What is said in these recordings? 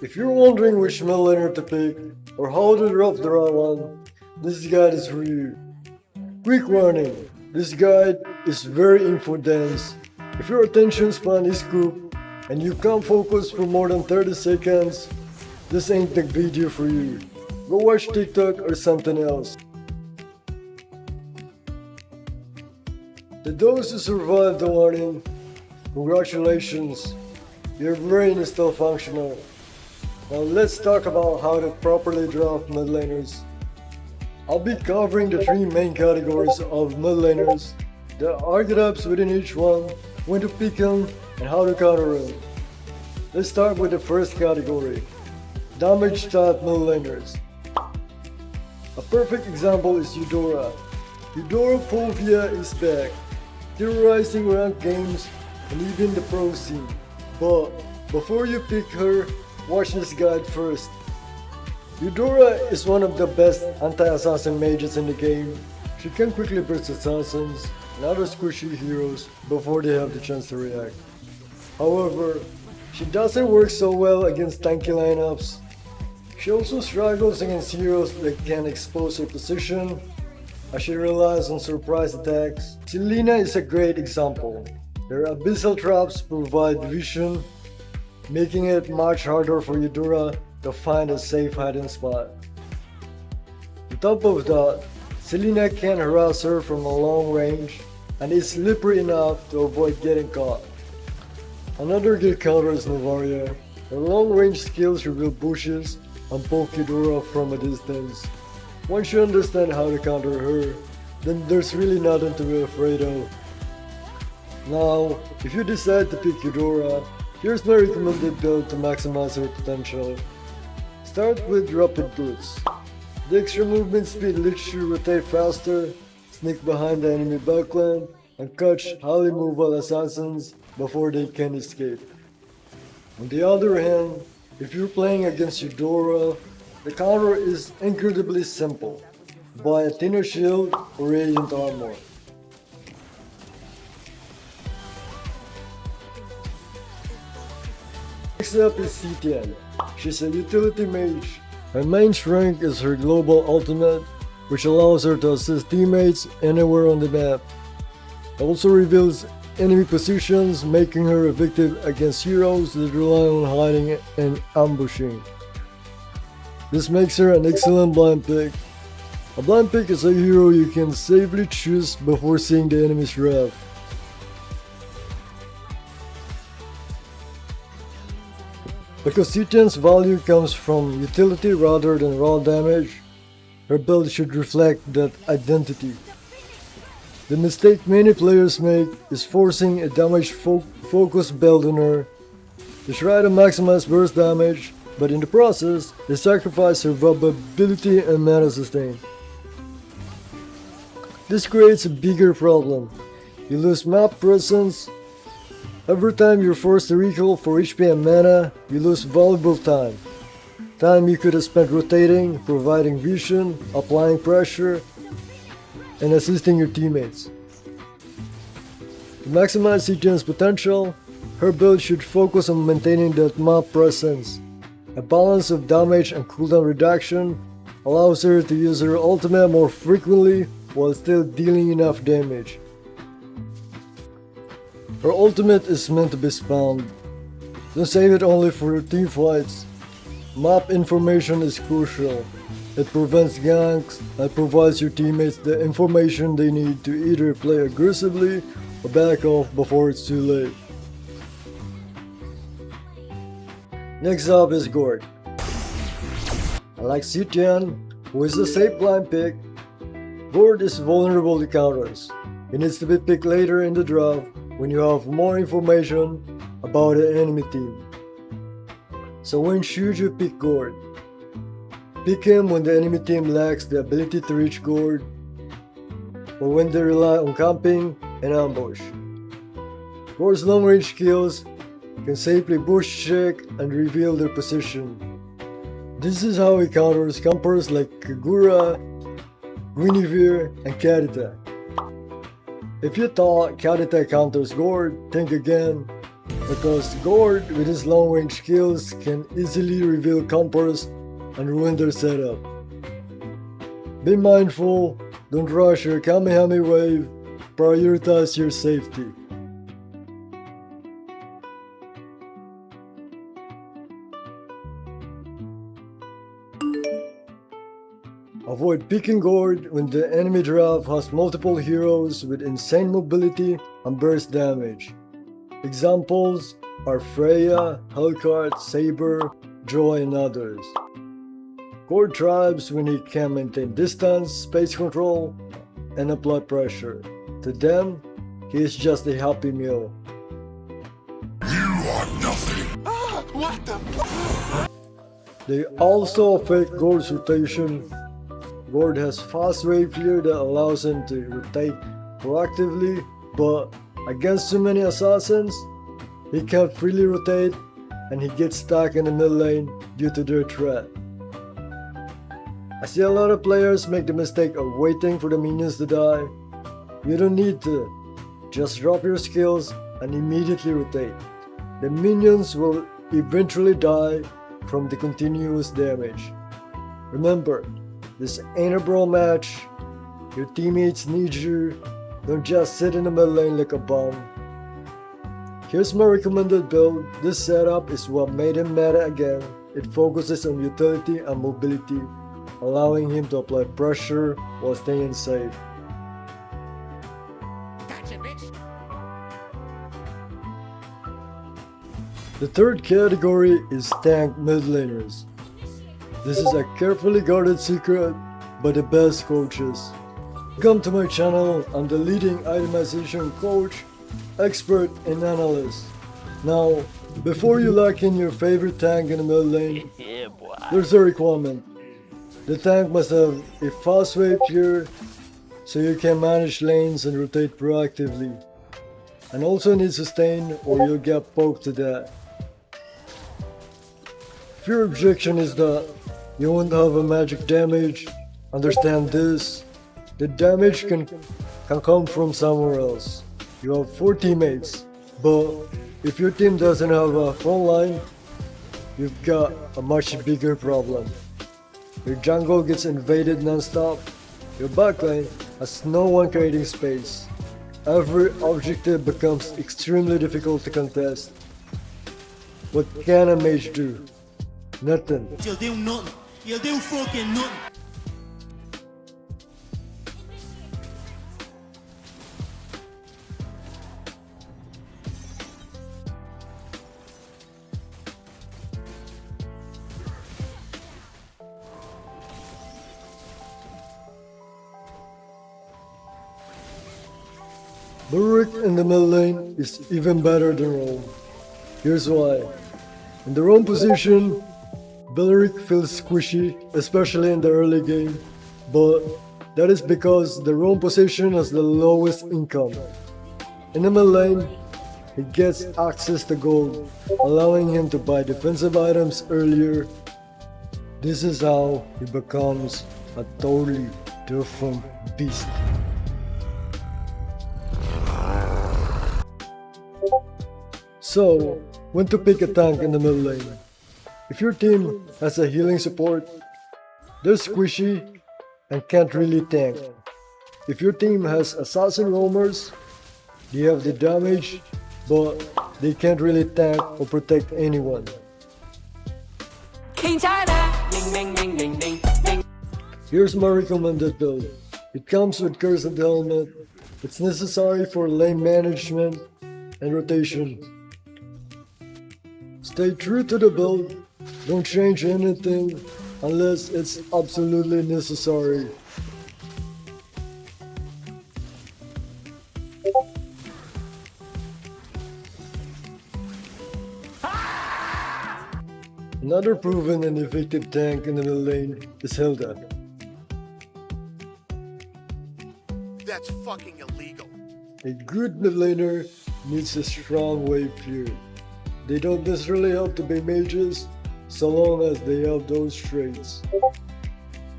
If you're wondering which midlaner to pick or how to drop the right one, this guide is for you. Quick warning, this guide is very info dense. If your attention span is cooked and you can't focus for more than 30 seconds, this ain't the video for you. Go watch TikTok or something else. To those who survived the warning, congratulations, your brain is still functional. Now let's talk about how to properly draft midlaners. I'll be covering the three main categories of midlaners, the archetypes within each one, when to pick them, and how to counter them. Let's start with the first category, damage type midlaners. A perfect example is Eudora. Eudora Fulvia is back, terrorizing ranked games and even the pro scene. But before you pick her, watch this guide first. Eudora is one of the best anti-assassin mages in the game. She can quickly burst assassins and other squishy heroes before they have the chance to react. However, she doesn't work so well against tanky lineups. She also struggles against heroes that can expose her position, as she relies on surprise attacks. Selena is a great example. Her abyssal traps provide vision, making it much harder for Eudora to find a safe hiding spot. On top of that, Selena can harass her from a long range and is slippery enough to avoid getting caught. Another good counter is Novaria. Her long range skills reveal bushes and poke Eudora from a distance. Once you understand how to counter her, then there's really nothing to be afraid of. Now, if you decide to pick Eudora, here's my recommended build to maximize her potential. Start with Rapid Boots. The extra movement speed lets you rotate faster, sneak behind the enemy backline, and catch highly mobile assassins before they can escape. On the other hand, if you're playing against Eudora, the counter is incredibly simple. Buy a thinner shield or radiant armor. Next up is Citian. She's a utility mage. Her main strength is her global ultimate, which allows her to assist teammates anywhere on the map. It also reveals enemy positions, making her effective against heroes that rely on hiding and ambushing. This makes her an excellent blind pick. A blind pick is a hero you can safely choose before seeing the enemy's wrath. Because Citian's value comes from utility rather than raw damage, her build should reflect that identity. The mistake many players make is forcing a damage focused build on her. They try to maximize burst damage, but in the process, they sacrifice survivability and mana sustain. This creates a bigger problem. You lose map presence. Every time you're forced to recall for HP and mana, you lose valuable time. Time you could have spent rotating, providing vision, applying pressure, and assisting your teammates. To maximize Citian's potential, her build should focus on maintaining that map presence. A balance of damage and cooldown reduction allows her to use her ultimate more frequently while still dealing enough damage. Her ultimate is meant to be spammed. Don't save it only for team fights. Map information is crucial. It prevents ganks and provides your teammates the information they need to either play aggressively or back off before it's too late. Next up is Gord. Unlike Citian, who is a safe blind pick, Gord is vulnerable to counters. He needs to be picked later in the draft when you have more information about the enemy team. So when should you pick Gord? Pick him when the enemy team lacks the ability to reach Gord, or when they rely on camping and ambush. Gord's long range kills can safely bush check and reveal their position. This is how he counters campers like Kagura, Guinevere, and Kadita. If you thought Kadita counters Gord, think again. because Gord with his long range skills can easily reveal counters and ruin their setup. Be mindful, don't rush your Kamehameha wave, prioritize your safety. Avoid picking Gord when the enemy draft has multiple heroes with insane mobility and burst damage. Examples are Freya, Hellcart, Saber, Joy, and others. Gord thrives when he can maintain distance, space control, and apply pressure. To them, he is just a happy meal. You are nothing. What the fuck? They also affect Gord's rotation. Gord has fast wave clear that allows him to rotate proactively, but against too many assassins, he can't freely rotate and he gets stuck in the mid lane due to their threat. I see a lot of players make the mistake of waiting for the minions to die. You don't need to. Just drop your skills and immediately rotate. The minions will eventually die from the continuous damage. Remember, this ain't a brawl match. Your teammates need you. Don't just sit in the mid lane like a bum. Here's my recommended build. This setup is what made him meta again. It focuses on utility and mobility, allowing him to apply pressure while staying safe. Gotcha, bitch. The third category is tank mid laners. This is a carefully guarded secret by the best coaches. Come to my channel, I'm the leading itemization coach, expert, and analyst. Now, before you lock in your favorite tank in the mid lane, there's a requirement. The tank must have a fast wave clear so you can manage lanes and rotate proactively. And also need sustain or you'll get poked to death. If your objection is that you won't have a magic damage, understand this. The damage can come from somewhere else. You have 4 teammates, but if your team doesn't have a front line, you've got a much bigger problem. Your jungle gets invaded non-stop, your backline has no one creating space. Every objective becomes extremely difficult to contest. What can a mage do? Nothing. You'll do nothing. You'll do fucking nothing. Burrick in the mid lane is even better than Roam. Here's why. In the Roam position, Burrick feels squishy, especially in the early game, but that is because the Roam position has the lowest income. In the mid lane, he gets access to gold, allowing him to buy defensive items earlier. This is how he becomes a totally different beast. So, when to pick a tank in the mid lane? If your team has a healing support, they're squishy and can't really tank. If your team has assassin roamers, they have the damage, but they can't really tank or protect anyone. King China! Ding, ding, ding, ding, ding, ding. Here's my recommended build. It comes with Cursed Helmet. It's necessary for lane management and rotation. Stay true to the build. Don't change anything unless it's absolutely necessary. Another proven and effective tank in the mid lane is Hilda. That's fucking illegal. A good mid laner needs a strong wave clear. They don't necessarily have to be mages, so long as they have those traits.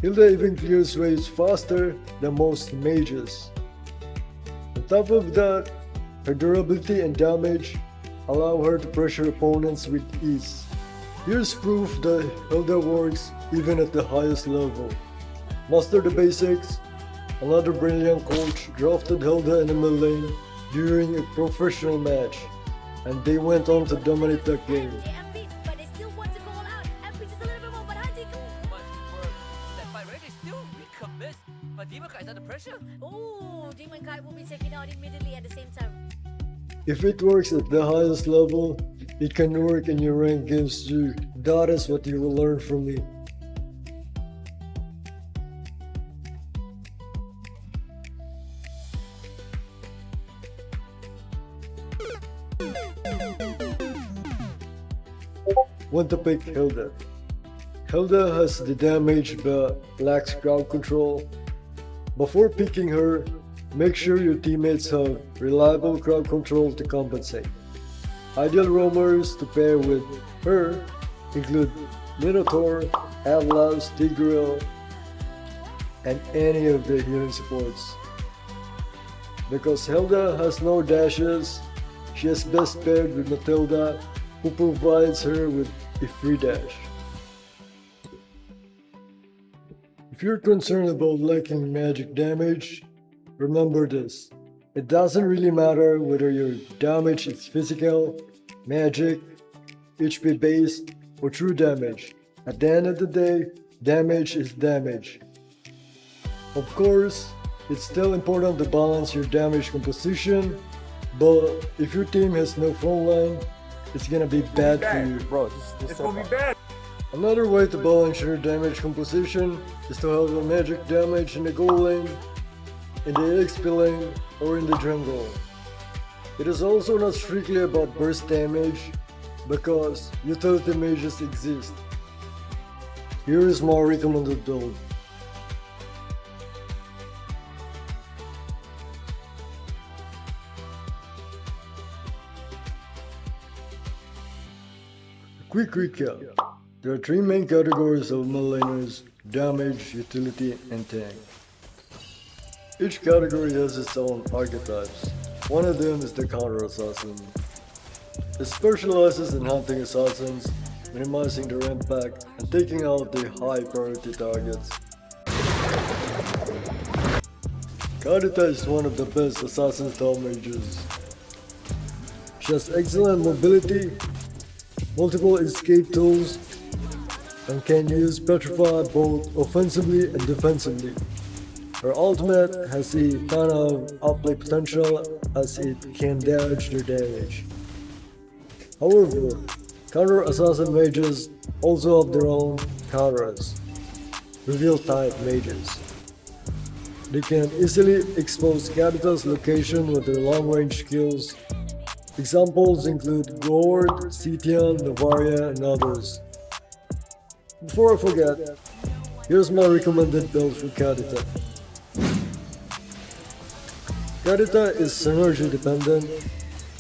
Hilda even clears waves faster than most mages. On top of that, her durability and damage allow her to pressure opponents with ease. Here's proof that Hilda works even at the highest level. Master the basics. Another brilliant coach drafted Hilda in the Midlane during a professional match, and they went on to dominate that game. MP, but they still want to go all out. MP just a little bit more, but how do you go? Much work. That fight rate is still weak miss. But Demon Kai is under pressure. Ooh, Demon Kai will be taken out immediately at the same time. If it works at the highest level, it can work in your ranked games too. That is what you will learn from me. When to pick Hilda. Hilda has the damage but lacks crowd control. Before picking her, make sure your teammates have reliable crowd control to compensate. Ideal roamers to pair with her include Minotaur, Atlas, Tigreal, and any of the healing supports. Because Hilda has no dashes, she is best paired with Matilda, who provides her with a free dash. If you're concerned about lacking magic damage, remember this. It doesn't really matter whether your damage is physical, magic, HP based, or true damage. At the end of the day, damage is damage. Of course, it's still important to balance your damage composition, but if your team has no front line, it's gonna be bad for you. Bro, this gonna be bad. Another way to balance your damage composition is to have a magic damage in the goal lane, in the XP lane, or in the jungle. It is also not strictly about burst damage, because utility mages exist. Here is my recommended build. Quick recap. There are three main categories of midlaners: damage, utility, and tank. Each category has its own archetypes. One of them is the counter assassin. It specializes in hunting assassins, minimizing their impact, and taking out the high priority targets. Kadita is one of the best assassin style mages. She has excellent mobility, multiple escape tools, and can use Petrify both offensively and defensively. Her ultimate has a ton of outplay potential as it can damage their damage. However, counter assassin mages also have their own counters, reveal type mages. They can easily expose Kadita's location with their long range skills. Examples include Gord, Sitian, Navaria, and others. Before I forget, here's my recommended build for Kadita. Kadita is synergy dependent.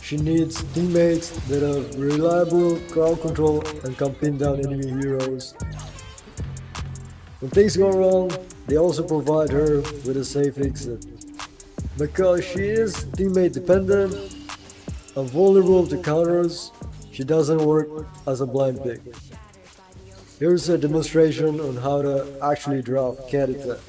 She needs teammates that have reliable crowd control and can pin down enemy heroes. When things go wrong, they also provide her with a safe exit. Because she is teammate dependent and vulnerable to counters, she doesn't work as a blind pick. Here's a demonstration on how to actually draft Kadita.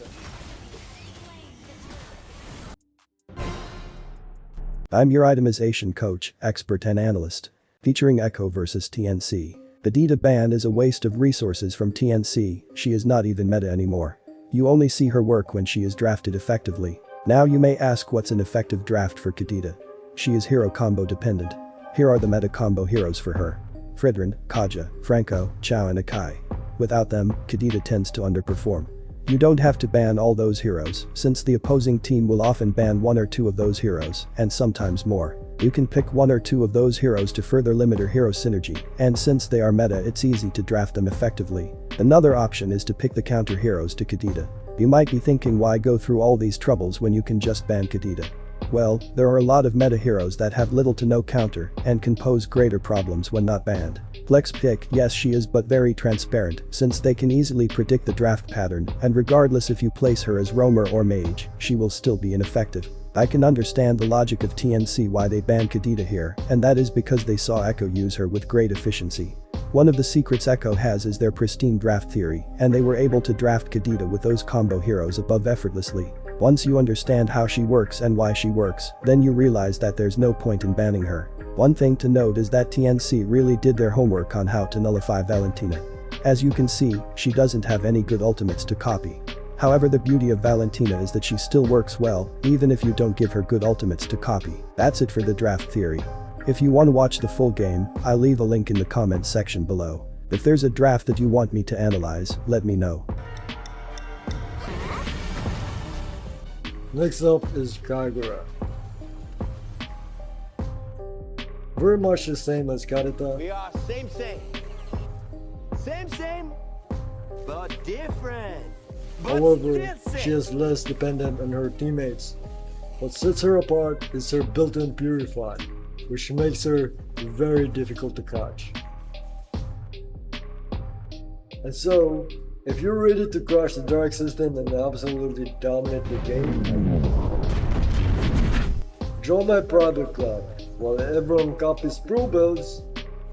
I'm your itemization coach, expert and analyst. Featuring Echo vs TNC. Kadita ban is a waste of resources from TNC, she is not even meta anymore. You only see her work when she is drafted effectively. Now you may ask what's an effective draft for Kadita. She is hero combo dependent. Here are the meta combo heroes for her. Fridrin, Kaja, Franco, Chao and Akai. Without them, Kadita tends to underperform. You don't have to ban all those heroes, since the opposing team will often ban one or two of those heroes, and sometimes more. You can pick one or two of those heroes to further limit her hero synergy, and since they are meta it's easy to draft them effectively. Another option is to pick the counter heroes to Kadita. You might be thinking why go through all these troubles when you can just ban Kadita. Well, there are a lot of meta heroes that have little to no counter and can pose greater problems when not banned. Flex pick, yes she is but very transparent since they can easily predict the draft pattern and regardless if you place her as roamer or mage, she will still be ineffective. I can understand the logic of TNC why they banned Kadita here, and that is because they saw Echo use her with great efficiency. One of the secrets Echo has is their pristine draft theory, and they were able to draft Kadita with those combo heroes above effortlessly. Once you understand how she works and why she works, then you realize that there's no point in banning her. One thing to note is that TNC really did their homework on how to nullify Valentina. As you can see, she doesn't have any good ultimates to copy. However, the beauty of Valentina is that she still works well, even if you don't give her good ultimates to copy. That's it for the draft theory. If you want to watch the full game, I'll leave a link in the comments section below. If there's a draft that you want me to analyze, let me know. Next up is Kagura. Very much the same as Karita. We are same, but different. However, she is less dependent on her teammates. What sets her apart is her built-in Purify, which makes her very difficult to catch. And so, if you're ready to crush the dark system and absolutely dominate the game, join my private club. While everyone copies pro builds,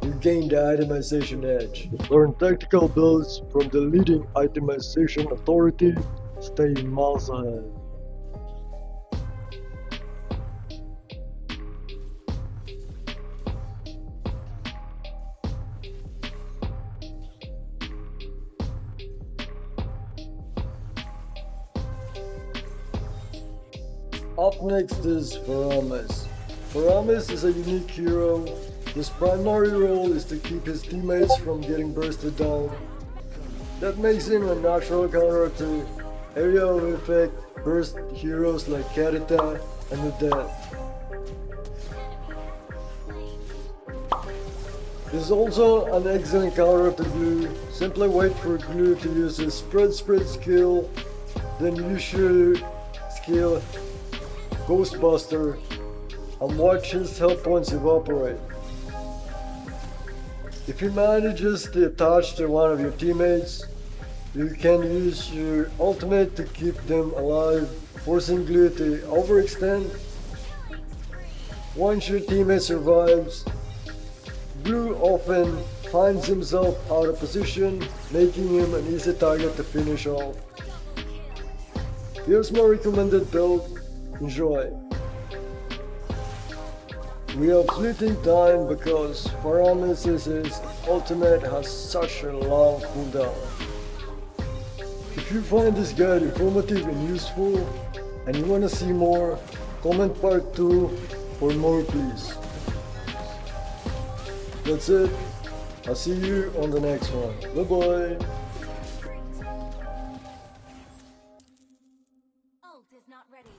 you gain the itemization edge. Learn tactical builds from the leading itemization authority. Stay miles ahead. Up next is Faramis. Faramis is a unique hero. His primary role is to keep his teammates from getting bursted down. That makes him a natural counter to area of effect burst heroes like Karita and the Death. He's also an excellent counter to Glue. Simply wait for Glue to use his spread skill, then use your skill Ghostbuster and watch his health points evaporate. If he manages to attach to one of your teammates, you can use your ultimate to keep them alive, forcing Glue to overextend. Once your teammate survives, Glue often finds himself out of position, making him an easy target to finish off. Here's my recommended build. Enjoy. We have fleeting time because Faramis' ultimate has such a long cooldown. If you find this guide informative and useful, and you want to see more, comment part 2 for more please. That's it. I'll see you on the next one. Bye bye. Ult is not ready.